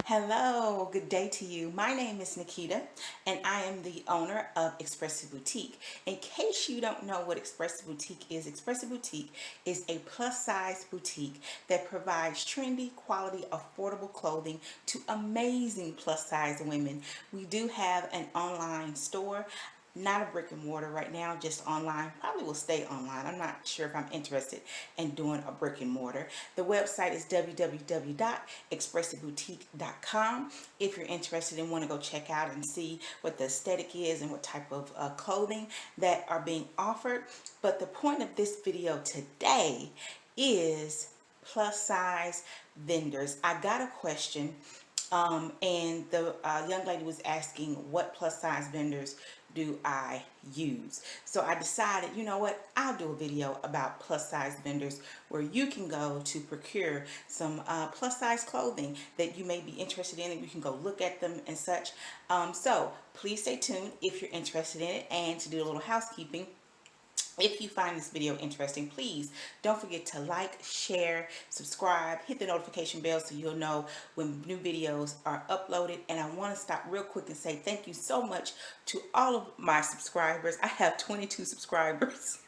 Hello, good day to you. My name is Nikita and I am the owner of Expressive Boutique. In case you don't know what Expressive Boutique is a plus size boutique that provides trendy, quality, affordable clothing to amazing plus size women. We do have an online store. Not a brick and mortar right now, just online. Probably will stay online. I'm not sure if I'm interested in doing a brick and mortar. The website is www.expressiveboutique.com. If you're interested and want to go check out and see what the aesthetic is and what type of clothing that are being offered. But the point of this video today is plus size vendors. I got a question and the young lady was asking what plus size vendors do I use. So I decided, you know what, I'll do a video about plus size vendors where you can go to procure some plus size clothing that you may be interested in, and you can go look at them and such. So please stay tuned if you're interested in it. And to do a little housekeeping, if you find this video interesting, please don't forget to like, share, subscribe, hit the notification bell so you'll know when new videos are uploaded. And I want to stop real quick and say thank you so much to all of my subscribers. I have 22 subscribers.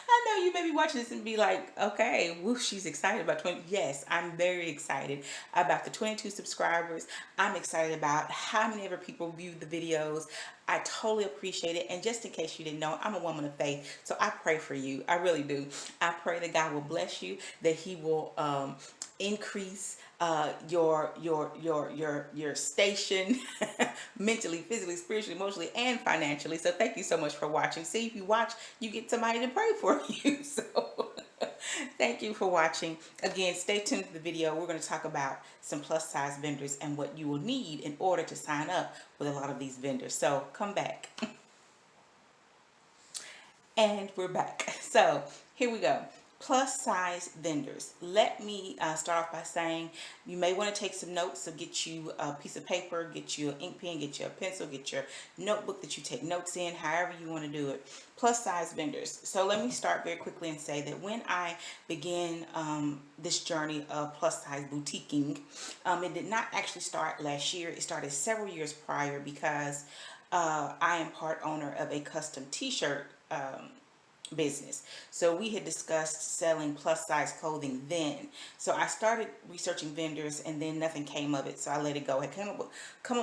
I know you may be watching this and be like, okay, woo, she's excited about 20. Yes, I'm very excited about the 22 subscribers. I'm excited about how many ever people view the videos. I totally appreciate it. And just in case you didn't know, I'm a woman of faith. So I pray for you. I really do. I pray that God will bless you, that he will increase your station mentally, physically, spiritually, emotionally, and financially. So thank you so much for watching. See, if you watch, you get somebody to pray for you. So thank you for watching. Again, stay tuned to the video. We're going to talk about some plus size vendors and what you will need in order to sign up with a lot of these vendors. So come back. And we're back. So here we go. Plus size vendors. Let me start off by saying you may want to take some notes. So get you a piece of paper, get you an ink pen, get you a pencil, get your notebook that you take notes in, however you want to do it. Plus size vendors. So let me start very quickly and say that when I began this journey of plus size boutiquing, it did not actually start last year. It started several years prior because I am part owner of a custom t-shirt business. So we had discussed selling plus size clothing then. So I started researching vendors and then nothing came of it. So I let it go. I come up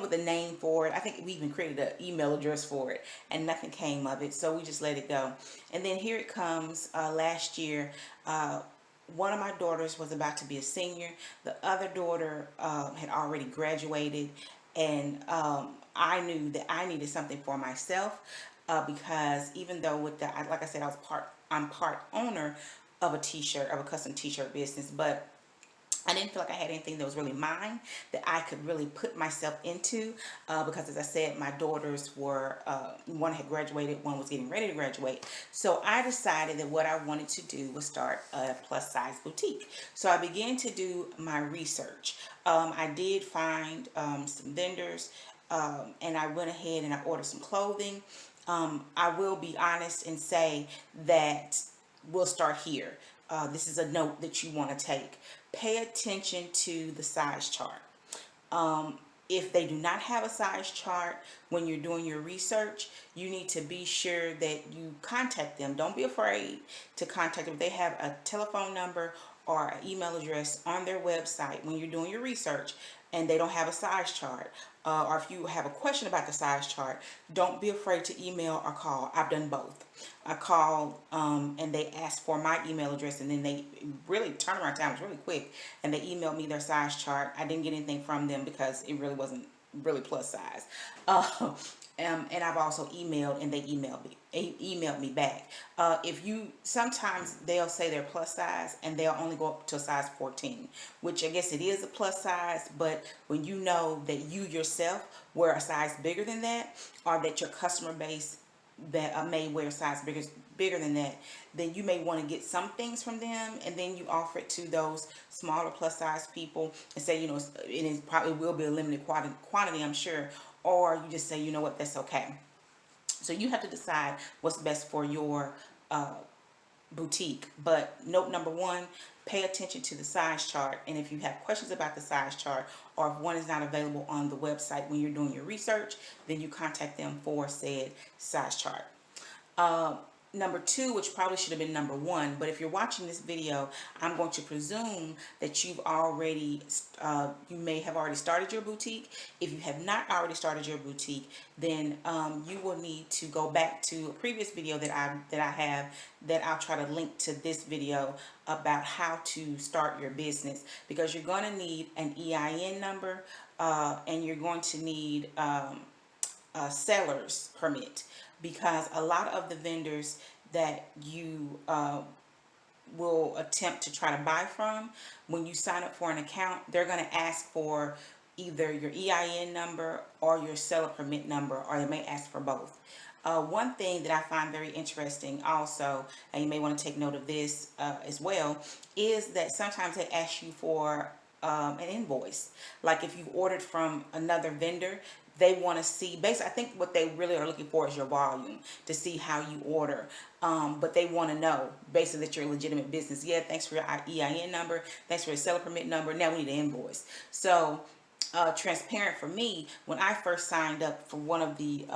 with a name for it. I think we even created an email address for it and nothing came of it. So we just let it go. And then here it comes last year. One of my daughters was about to be a senior. The other daughter had already graduated, and I knew that I needed something for myself. Because even though like I said, I'm part owner of a custom t-shirt business, but I didn't feel like I had anything that was really mine that I could really put myself into because, as I said, my daughters were, one had graduated, one was getting ready to graduate. So I decided that what I wanted to do was start a plus size boutique. So I began to do my research. I did find some vendors, and I went ahead and I ordered some clothing. I will be honest and say that we'll start here. This is a note that you want to take. Pay attention to the size chart. If they do not have a size chart when you're doing your research, you need to be sure that you contact them. Don't be afraid to contact them. If they have a telephone number or an email address on their website when you're doing your research and they don't have a size chart, or if you have a question about the size chart, don't be afraid to email or call. I've done both. I called and they asked for my email address, and then they really, turnaround time was really quick, and they emailed me their size chart. I didn't get anything from them because it really wasn't really plus size. And I've also emailed, and they emailed me back. Sometimes they'll say they're plus size and they'll only go up to a size 14, which I guess it is a plus size, but when you know that you yourself wear a size bigger than that, or that your customer base that may wear a size bigger than that, then you may want to get some things from them, and then you offer it to those smaller plus size people and say, you know, it probably will be a limited quantity, I'm sure, or you just say, you know what, that's okay. So you have to decide what's best for your boutique. But note number one, pay attention to the size chart. And if you have questions about the size chart, or if one is not available on the website when you're doing your research, then you contact them for said size chart. Number two, which probably should have been number one, but if you're watching this video, I'm going to presume that you've already, you may have already started your boutique. If you have not already started your boutique, then you will need to go back to a previous video that I have, that I'll try to link to this video, about how to start your business, because you're going to need an EIN number, and you're going to need a seller's permit, because a lot of the vendors that you will attempt to try to buy from, when you sign up for an account, they're going to ask for either your EIN number or your seller permit number, or they may ask for both. One thing that I find very interesting also, and you may want to take note of this as well, is that sometimes they ask you for an invoice. Like if you've ordered from another vendor, they want to see, basically, I think what they really are looking for is your volume, to see how you order. But they want to know basically that you're a legitimate business. Yeah, thanks for your EIN number, thanks for your seller permit number, now we need an invoice. So transparent for me, when I first signed up for one of the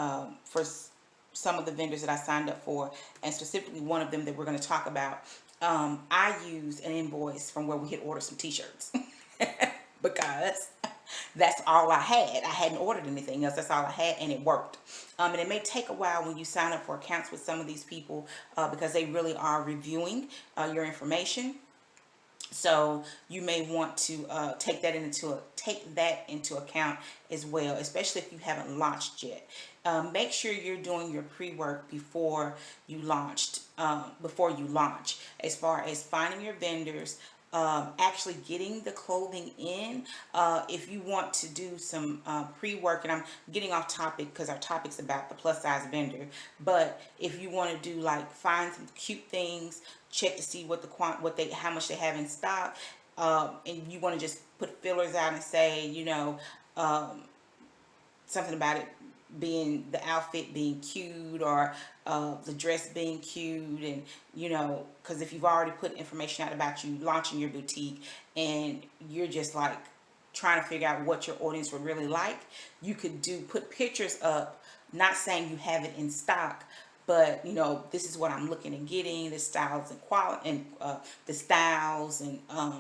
some of the vendors that I signed up for, and specifically one of them that we're going to talk about, I used an invoice from where we had ordered some t-shirts because that's all I had. I hadn't ordered anything else. That's all I had, and it worked. And it may take a while when you sign up for accounts with some of these people, because they really are reviewing your information. So you may want to take that into account as well, especially if you haven't launched yet. Make sure you're doing your pre-work before you launch. As far as finding your vendors, actually getting the clothing in. If you want to do some pre-work, and I'm getting off topic because our topic's about the plus size vendor, but if you want to do, like, find some cute things, check to see what how much they have in stock, and you want to just put fillers out and say, something about it being, the outfit being cute, or the dress being cute, and because if you've already put information out about you launching your boutique, and you're just like trying to figure out what your audience would really like, you could put pictures up, not saying you have it in stock, but this is what I'm looking at getting, the styles and quality, and the styles, and I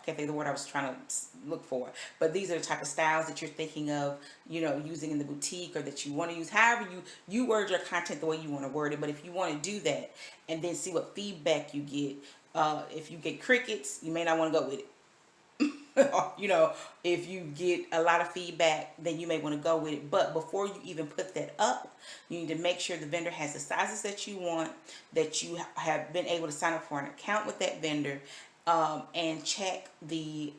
can't think of the word I was trying to look for, but these are the type of styles that you're thinking of, using in the boutique, or that you want to use. However you word your content the way you want to word it. But if you want to do that and then see what feedback you get, if you get crickets, you may not want to go with it. If you get a lot of feedback, then you may want to go with it. But before you even put that up, you need to make sure the vendor has the sizes that you want, that you have been able to sign up for an account with that vendor, and check the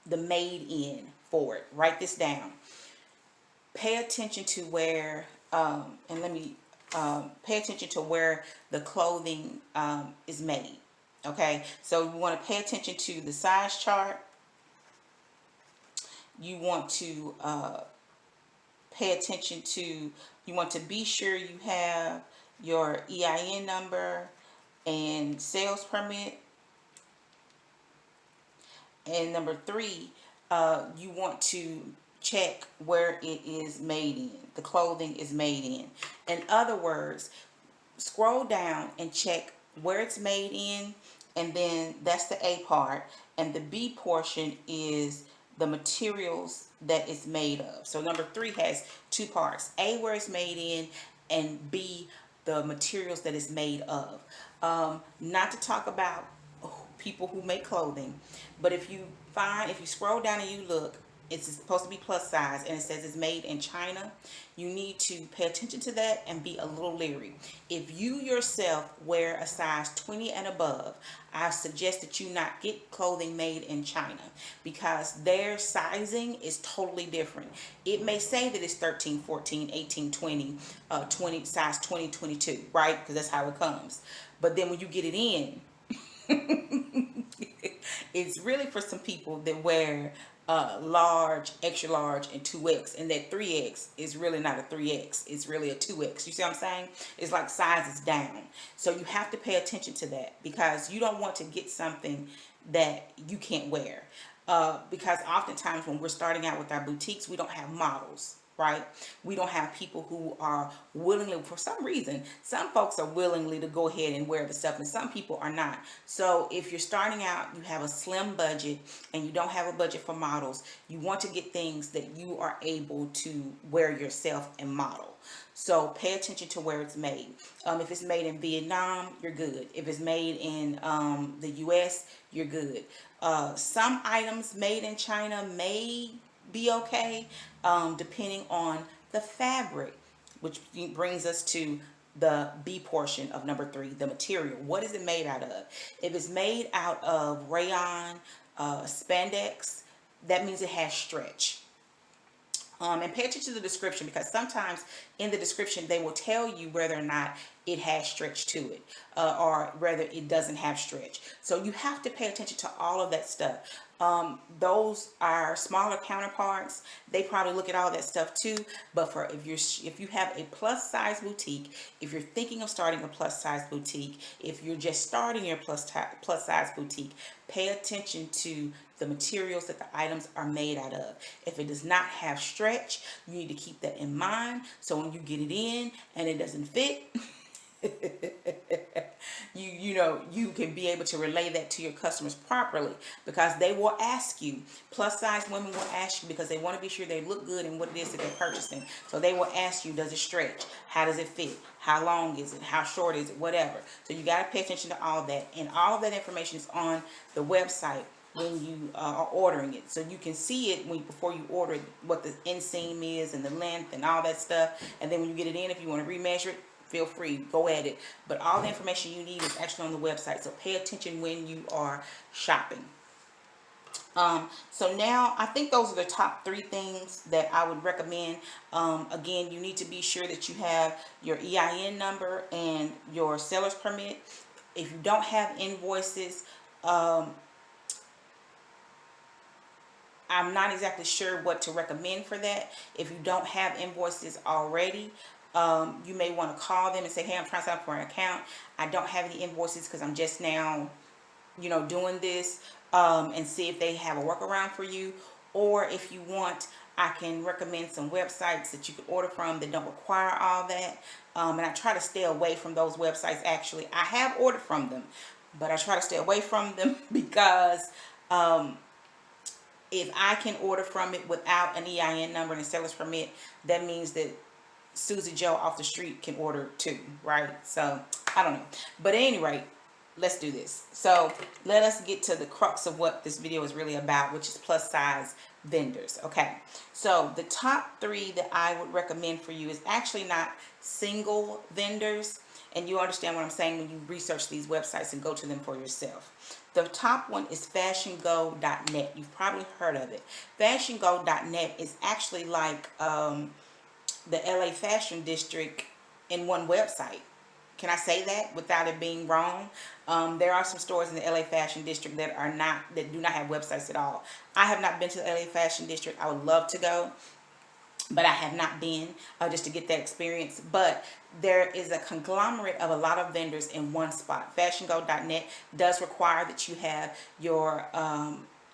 made in for it. Write this down. Pay attention to where, pay attention to where the clothing is made. Okay, so you want to pay attention to the size chart. You want to pay attention to, you want to be sure you have your EIN number and sales permit. And number three, you want to check where it is made in, the clothing is made in. In other words, scroll down and check where it's made in, and then that's the A part, and the B portion is the materials that it's made of. So number three has two parts: A, where it's made in, and B, the materials that it's made of. Not to talk about people who make clothing, but if you scroll down and you look, it's supposed to be plus size, and it says it's made in China. You need to pay attention to that and be a little leery. If you yourself wear a size 20 and above, I suggest that you not get clothing made in China, because their sizing is totally different. It may say that it's 13, 14, 18, 20, 20, size 20, 22, right? Because that's how it comes. But then when you get it in, It's really for some people that wear large, extra large, and 2X, and that 3X is really not a 3X. It's really a 2X. You see what I'm saying? It's like sizes down. So you have to pay attention to that, because you don't want to get something that you can't wear. Because oftentimes when we're starting out with our boutiques, we don't have models, right? We don't have people who are willingly, for some reason, some folks are willingly to go ahead and wear the stuff, and some people are not. So if you're starting out, you have a slim budget and you don't have a budget for models, you want to get things that you are able to wear yourself and model. So pay attention to where it's made. If it's made in Vietnam, you're good. If it's made in the US, you're good. Some items made in China may be okay, depending on the fabric, which brings us to the B portion of number 3, the material. What is it made out of? If it's made out of rayon, spandex, that means it has stretch. And pay attention to the description, because sometimes in the description they will tell you whether or not it has stretch to it, or whether it doesn't have stretch. So you have to pay attention to all of that stuff. Those are smaller counterparts. They probably look at all that stuff too. But for if you have a plus size boutique, if you're thinking of starting a plus size boutique, if you're just starting your plus size boutique, pay attention to the materials that the items are made out of. If it does not have stretch, you need to keep that in mind, so when you get it in and it doesn't fit, you can be able to relay that to your customers properly, because they will ask you. Plus size women will ask you, because they want to be sure they look good in what it is that they're purchasing. So they will ask you, does it stretch? How does it fit? How long is it? How short is it? Whatever. So you got to pay attention to all that, and all of that information is on the website when you are ordering it, so you can see it before you order it, what the inseam is and the length and all that stuff. And then when you get it in, if you want to remeasure it, feel free, go at it. But all the information you need is actually on the website, so pay attention when you are shopping. So now I think those are the top 3 things that I would recommend. Again, you need to be sure that you have your EIN number and your seller's permit. If you don't have invoices, I'm not exactly sure what to recommend for that. If you don't have invoices already, you may want to call them and say, hey, I'm trying to sign up for an account. I don't have any invoices because I'm just now, doing this, and see if they have a workaround for you. Or if you want, I can recommend some websites that you can order from that don't require all that. And I try to stay away from those websites. Actually, I have ordered from them, but I try to stay away from them because if I can order from it without an EIN number and a seller's permit, that means that Susie Joe off the street can order too, right? So I don't know, but at any rate, let's do this. So let us get to the crux of what this video is really about, which is plus size vendors. Okay, so the top 3 that I would recommend for you is actually not single vendors, and you understand what I'm saying when you research these websites and go to them for yourself. The top one is FashionGo.net. You've probably heard of it. FashionGo.net is actually like the LA Fashion District in one website. Can I say that without it being wrong? There are some stores in the LA Fashion District that do not have websites at all. I have not been to the LA Fashion District. I would love to go, but I have not been, just to get that experience. But there is a conglomerate of a lot of vendors in one spot. FashionGo.net does require that you have your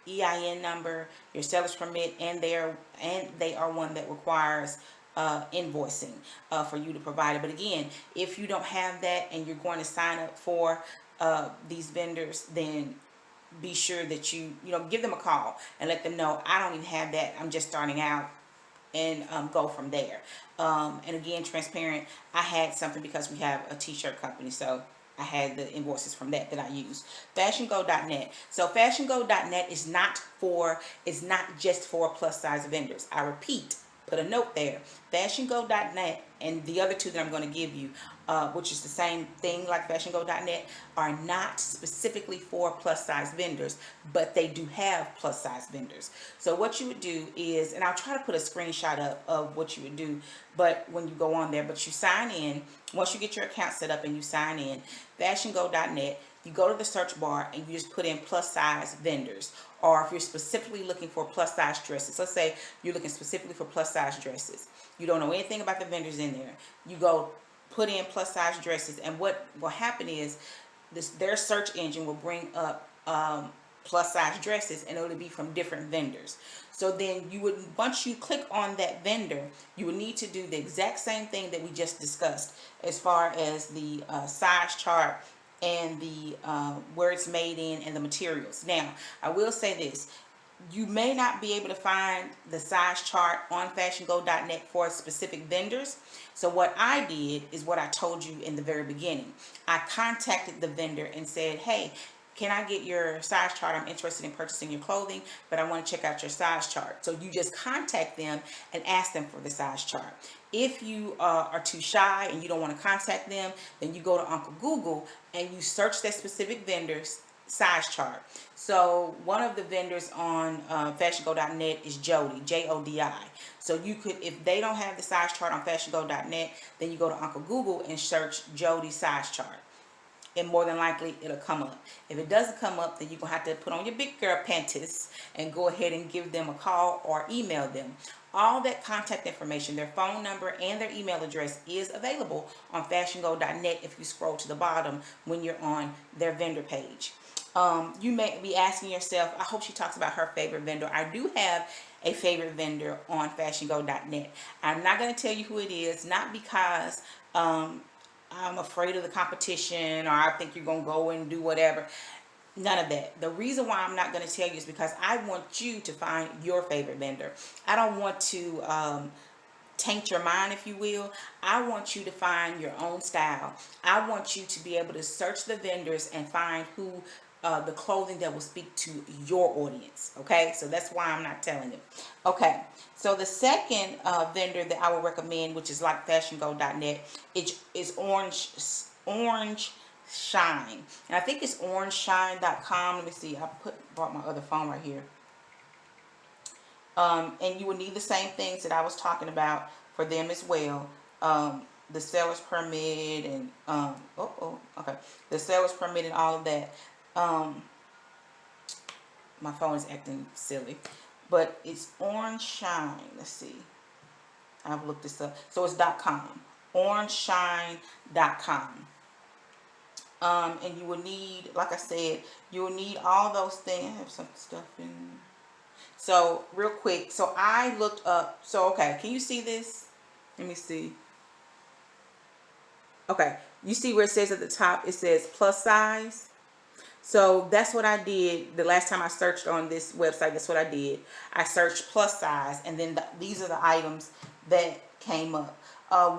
EIN number, your seller's permit, and they are one that requires invoicing for you to provide it. But again, if you don't have that and you're going to sign up for these vendors, then be sure that you give them a call and let them know, I don't even have that, I'm just starting out, and go from there. And again, transparent, I had something because we have a t-shirt company, so I had the invoices from that I use. FashionGo.net. So FashionGo.net is not just for plus size vendors. I repeat, put a note there. FashionGo.net and the other 2 that I'm going to give you, which is the same thing like FashionGo.net, are not specifically for plus size vendors, but they do have plus size vendors. So what you would do is, and I'll try to put a screenshot up of what you would do, but when you go on there, but you sign in, once you get your account set up and you sign in, FashionGo.net, you go to the search bar and you just put in plus size vendors. Or if you're specifically looking for plus size dresses, let's say you're looking specifically for plus size dresses, you don't know anything about the vendors in there, you go put in plus size dresses, and what will happen is their search engine will bring up plus size dresses, and it'll be from different vendors. So then you would, once you click on that vendor, you would need to do the exact same thing that we just discussed as far as the size chart and the where it's made in and the materials. Now, I will say this. You may not be able to find the size chart on fashiongo.net for specific vendors. So what I did is what I told you in the very beginning. I contacted the vendor and said, hey, can I get your size chart? I'm interested in purchasing your clothing, but I want to check out your size chart. So you just contact them and ask them for the size chart. If you are too shy and you don't want to contact them, then you go to Uncle Google and you search that specific vendor's size chart. So one of the vendors on fashiongo.net is Jody, Jodi. So you could, if they don't have the size chart on fashiongo.net, then you go to Uncle Google and search Jody's size chart, and more than likely it'll come up. If it doesn't come up, then you're gonna have to put on your big girl panties and go ahead and give them a call or email them. All that contact information, their phone number and their email address, is available on fashiongo.net if you scroll to the bottom when you're on their vendor page. You may be asking yourself, I hope she talks about her favorite vendor. I do have a favorite vendor on fashiongo.net. I'm not going to tell you who it is, not because I'm afraid of the competition or I think you're going to go and do whatever. None of that. The reason why I'm not going to tell you is because I want you to find your favorite vendor. I don't want to taint your mind, if you will. I want you to find your own style. I want you to be able to search the vendors and find who the clothing that will speak to your audience. Okay, so that's why I'm not telling you. Okay, so the second vendor that I would recommend, which is like fashiongo.net, is Orange Shine, and I think it's orangeshine.com. Let me see. I brought my other phone right here. And you will need the same things that I was talking about for them as well. The seller's permit and okay, the seller's permit and all of that. My phone is acting silly, but it's Orange Shine. Let's see. I've looked this up. So it's .com. orangeshine.com. And you will need, like I said, you will need all those things. I have some stuff in. So real quick, so I looked up. So okay, can you see this? Let me see. Okay, you see where it says at the top, it says plus size. So that's what I did the last time I searched on this website. That's what I did. I searched plus size, and then these are the items that came up.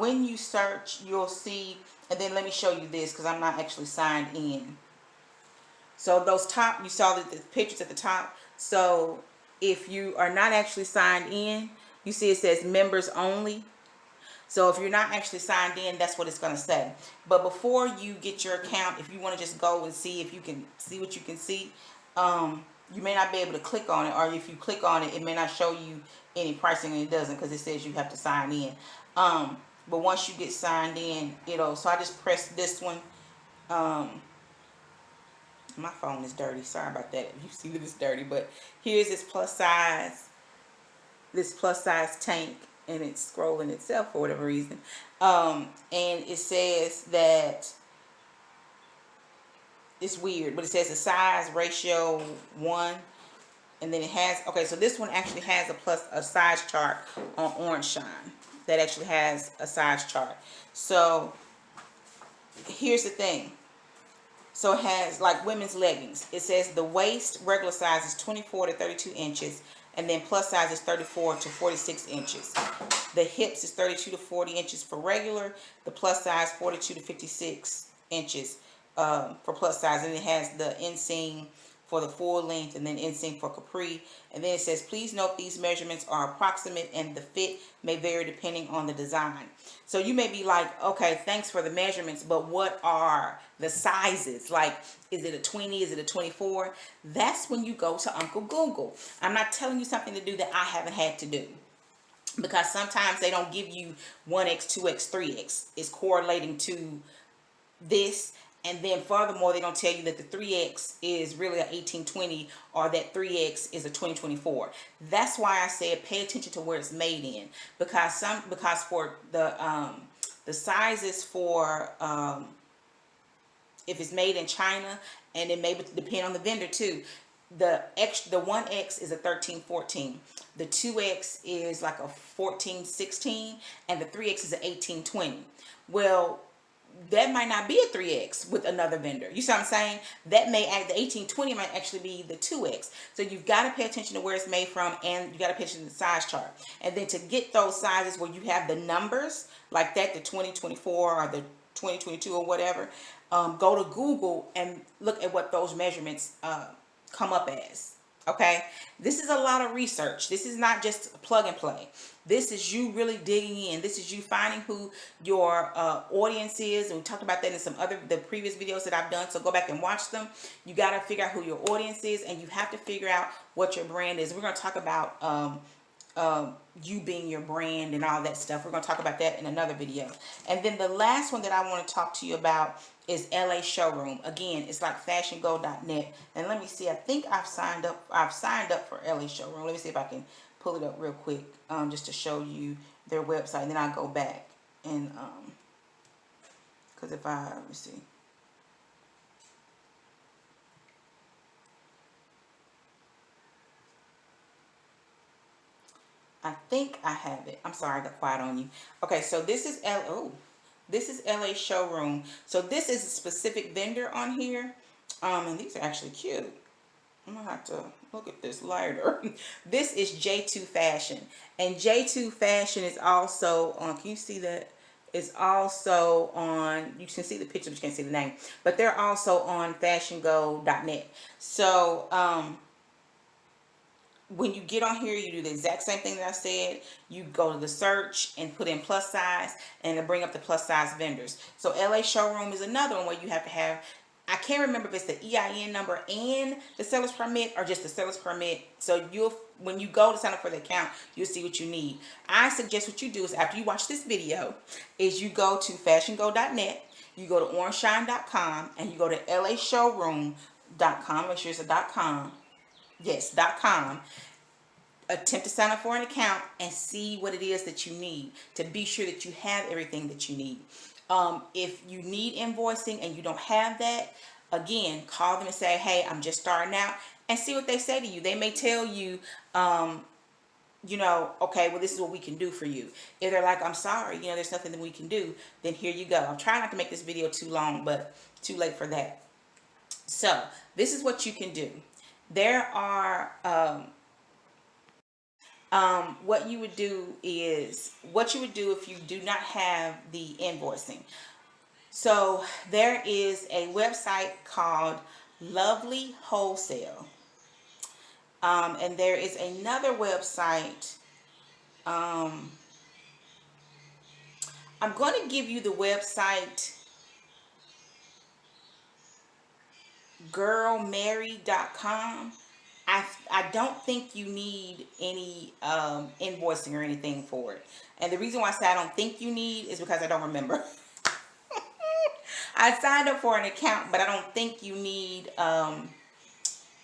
When you search, you'll see, and then let me show you this because I'm not actually signed in. So those top, you saw the pictures at the top. So if you are not actually signed in, you see it says members only. So if you're not actually signed in, that's what it's going to say. But before you get your account, if you want to just go and see if you can see what you can see, you may not be able to click on it, or if you click on it, it may not show you any pricing, and it doesn't because it says you have to sign in. But once you get signed in, so I just pressed this one. My phone is dirty. Sorry about that if you see that it's dirty. But here's this plus size tank. And it's scrolling itself for whatever reason. And it says that it's weird, but it says the size ratio 1. And then it has, okay, so this one actually has a size chart on Orange Shine that actually has a size chart. So here's the thing. So it has like women's leggings. It says the waist regular size is 24 to 32 inches. And then plus size is 34 to 46 inches. The hips is 32 to 40 inches for regular. The plus size 42 to 56 inches for plus size. And it has the inseam for the full length and then inseam for capri. And then it says, please note these measurements are approximate and the fit may vary depending on the design. So you may be like, okay, thanks for the measurements, but what are the sizes? Like, is it a 20? Is it a 24? That's when you go to Uncle Google. I'm not telling you something to do that I haven't had to do, because sometimes they don't give you 1X, 2X, 3X. It's correlating to this. And then furthermore, they don't tell you that the 3X is really a 1820 or that 3X is a 2024. That's why I said pay attention to where it's made in, because for the sizes for if it's made in China, and it may depend on the vendor too. The 1X is a 1314. The 2X is like a 1416, and the 3X is an 1820. Well, that might not be a 3X with another vendor. You see what I'm saying? That may act, the 1820 might actually be the 2X. So you've got to pay attention to where it's made from, and you got to pay attention to the size chart. And then to get those sizes where you have the numbers like that, the 2024 or the 2022 or whatever, go to Google and look at what those measurements come up as. Okay, this is a lot of research. This is not just plug and play. This is you really digging in. This is you finding who your audience is, and we talked about that in some other the previous videos that I've done. So go back and watch them. You got to figure out who your audience is, and you have to figure out what your brand is. We're going to talk about you being your brand and all that stuff. We're going to talk about that in another video. And then the last one that I want to talk to you about is LA Showroom. Again, it's like FashionGo.net. And let me see, I think I've signed up for LA Showroom. Let me see if I can pull it up real quick, just to show you their website. And then I'll go back and because let me see. I think I have it. I'm sorry, I got quiet on you. Okay, so this is this is LA Showroom. So this is a specific vendor on here. And these are actually cute. I'm gonna have to look at this later. This is J2 Fashion. And J2 Fashion is also on, can you see that? It's also on, you can see the picture, but you can't see the name. But they're also on FashionGo.net. So when you get on here, you do the exact same thing that I said. You go to the search and put in plus size, and it'll bring up the plus size vendors. So LA Showroom is another one where you have to have, I can't remember if it's the EIN number and the seller's permit or just the seller's permit. So when you go to sign up for the account, you'll see what you need. I suggest what you do is after you watch this video is you go to fashiongo.net, you go to orangeshine.com, and you go to lashowroom.com. Make sure it's a .com. Yes, .com. Attempt to sign up for an account and see what it is that you need to be sure that you have everything that you need. If you need invoicing and you don't have that, again, call them and say, hey, I'm just starting out, and see what they say to you. They may tell you, you know, okay, well, this is what we can do for you. If they're like, I'm sorry, you know, there's nothing that we can do, then here you go. I'm trying not to make this video too long, but too late for that. So this is what you can do. There are, what you would do if you do not have the invoicing. So there is a website called Lovely Wholesale. And there is another website. I'm going to give you the website girlmary.com. I don't think you need any invoicing or anything for it. And the reason why I say I don't think you need is because I don't remember. I signed up for an account, but I don't think you need any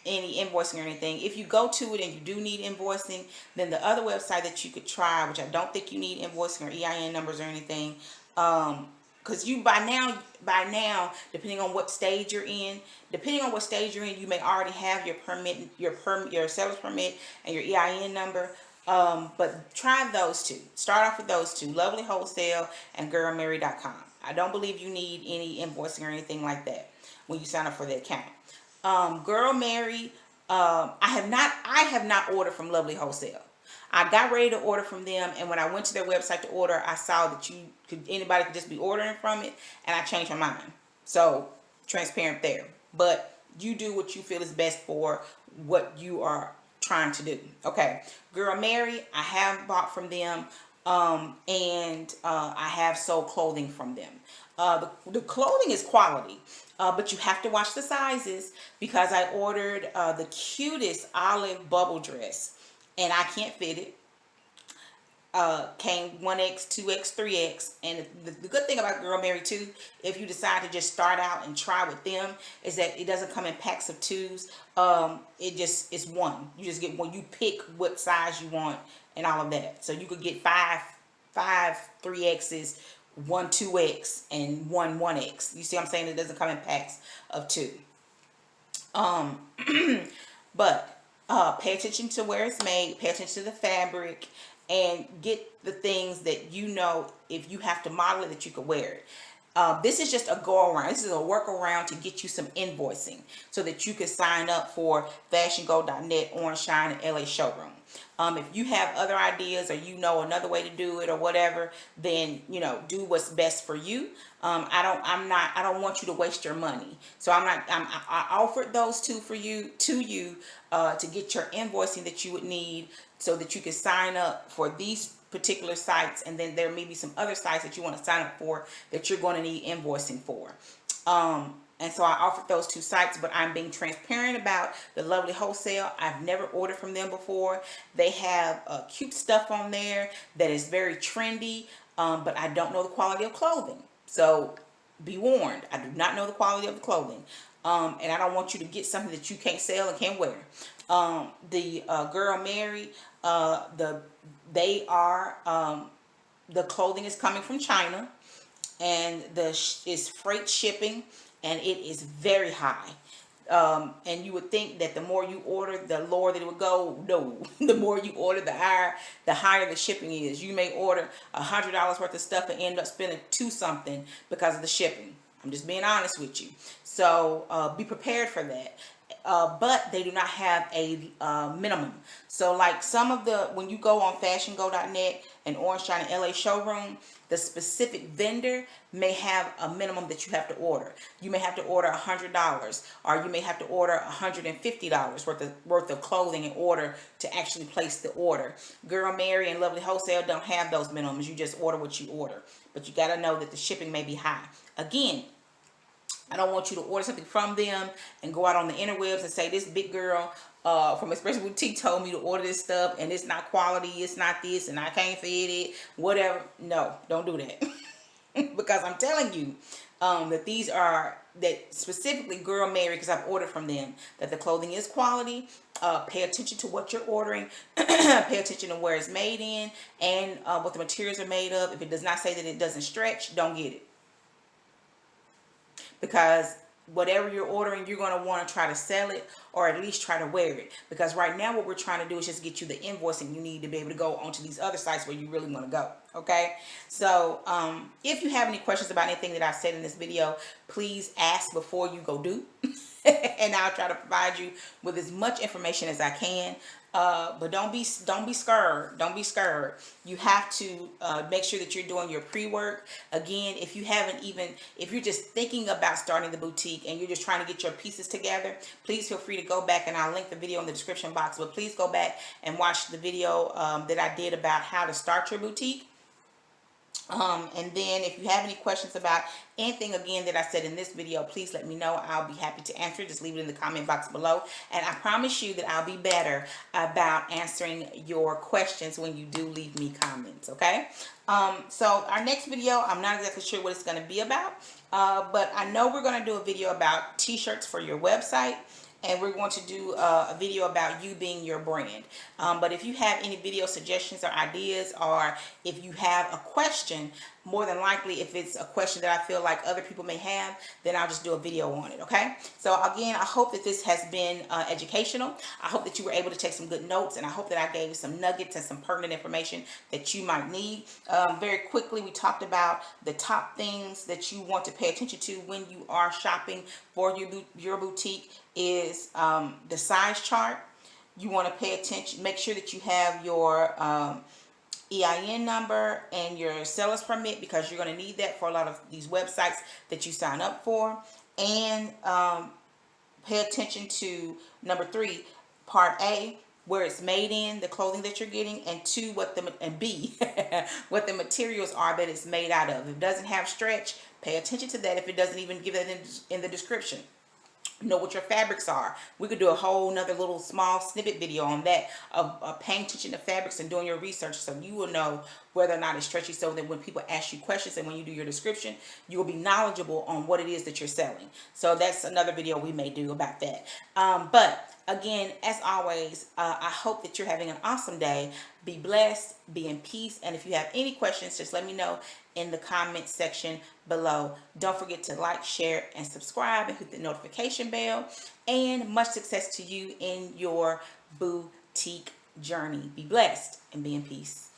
invoicing or anything. If you go to it and you do need invoicing, then the other website that you could try, which I don't think you need invoicing or EIN numbers or anything, because you by now, depending on what stage you're in, you may already have your permit, your seller's permit, and your EIN number. But try those two. Start off with those two: Lovely Wholesale and girlmary.com. I don't believe you need any invoicing or anything like that when you sign up for the account. Girl Mary, I have not ordered from Lovely Wholesale. I got ready to order from them, and when I went to their website to order, I saw that anybody could just be ordering from it, and I changed my mind. So transparent there. But you do what you feel is best for what you are trying to do. Okay, Girl Mary, I have bought from them, and I have sold clothing from them. The clothing is quality, but you have to watch the sizes, because I ordered the cutest olive bubble dress, and I can't fit it. came 1X, 2X, 3X. And the good thing about Girl Mary too, if you decide to just start out and try with them, is that it doesn't come in packs of 2s. It's one. You just get one. You pick what size you want and all of that. So you could get five 3X's, one 2X, and one 1X. You see what I'm saying? It doesn't come in packs of 2. But pay attention to where it's made, pay attention to the fabric, and get the things that you know, if you have to model it, that you could wear it. This is just a go around. This is a workaround to get you some invoicing so that you can sign up for FashionGo.net, Orange Shine, and LA Showroom. If you have other ideas, or you know another way to do it or whatever, then do what's best for you. I don't want you to waste your money. So I offered those two for you to get your invoicing that you would need so that you can sign up for these particular sites, and then there may be some other sites that you want to sign up for that you're going to need invoicing for. And so I offered those 2 sites, but I'm being transparent about the lovely Wholesale. I've never ordered from them before. They have cute stuff on there that is very trendy, but I don't know the quality of clothing. So be warned, I do not know the quality of the clothing. And I don't want you to get something that you can't sell and can't wear. The Girl Mary, the clothing is coming from China, and is freight shipping, and it is very high. And you would think that the more you order, the lower that it would go. No, the more you order, the higher the shipping is. You may order $100 worth of stuff and end up spending $2 something because of the shipping. I'm just being honest with you. So be prepared for that. But they do not have a minimum. So like when you go on FashionGo.net and Orange Shine and LA Showroom, the specific vendor may have a minimum that you have to order. You may have to order $100, or you may have to order $150 worth of clothing in order to actually place the order. Girl Mary and Lovely Wholesale don't have those minimums. You just order what you order. But you got to know that the shipping may be high. Again, I don't want you to order something from them and go out on the interwebs and say, this big girl from Express Boutique told me to order this stuff and it's not quality, it's not this, and I can't fit it, whatever. No, don't do that. Because I'm telling you that specifically Girl Mary, because I've ordered from them, that the clothing is quality. Pay attention to what you're ordering. Pay attention to where it's made in and what the materials are made of. If it does not say that it doesn't stretch, don't get it. Because whatever you're ordering, you're going to want to try to sell it, or at least try to wear it. Because right now what we're trying to do is just get you the invoicing you need to be able to go onto these other sites where you really want to go. Okay, so if you have any questions about anything that I said in this video, please ask before you go do. And I'll try to provide you with as much information as I can. But don't be scared. Don't be scared. You have to make sure that you're doing your pre-work. Again, if you're just thinking about starting the boutique and you're just trying to get your pieces together, please feel free to go back, and I'll link the video in the description box. But please go back and watch the video that I did about how to start your boutique. And then if you have any questions about anything again that I said in this video, please let me know. I'll be happy to answer it. Just leave it in the comment box below, and I promise you that I'll be better about answering your questions when you do leave me comments. Okay, so our next video, I'm not exactly sure what it's going to be about, but I know we're going to do a video about t-shirts for your website. And we're going to do a video about you being your brand. But if you have any video suggestions or ideas, or if you have a question, more than likely, if it's a question that I feel like other people may have, then I'll just do a video on it, okay? So again, I hope that this has been educational. I hope that you were able to take some good notes, and I hope that I gave you some nuggets and some pertinent information that you might need. Very quickly, we talked about the top things that you want to pay attention to when you are shopping for your boutique is the size chart. You want to pay attention, make sure that you have your EIN number and your seller's permit, because you're going to need that for a lot of these websites that you sign up for. And pay attention to number 3, part A, where it's made in, the clothing that you're getting, and 2, and B, what the materials are that it's made out of. If it doesn't have stretch, pay attention to that if it doesn't even give it in the description. know what your fabrics are. We could do a whole nother little small snippet video on that, of paying attention to fabrics and doing your research, so you will know whether or not it's stretchy, so that when people ask you questions and when you do your description, you will be knowledgeable on what it is that you're selling. So that's another video we may do about that. But again, as always, I hope that you're having an awesome day. Be blessed, be in peace, and if you have any questions, just let me know in the comment section below. Don't forget to like, share, and subscribe, and hit the notification bell. And much success to you in your boutique journey. Be blessed and be in peace.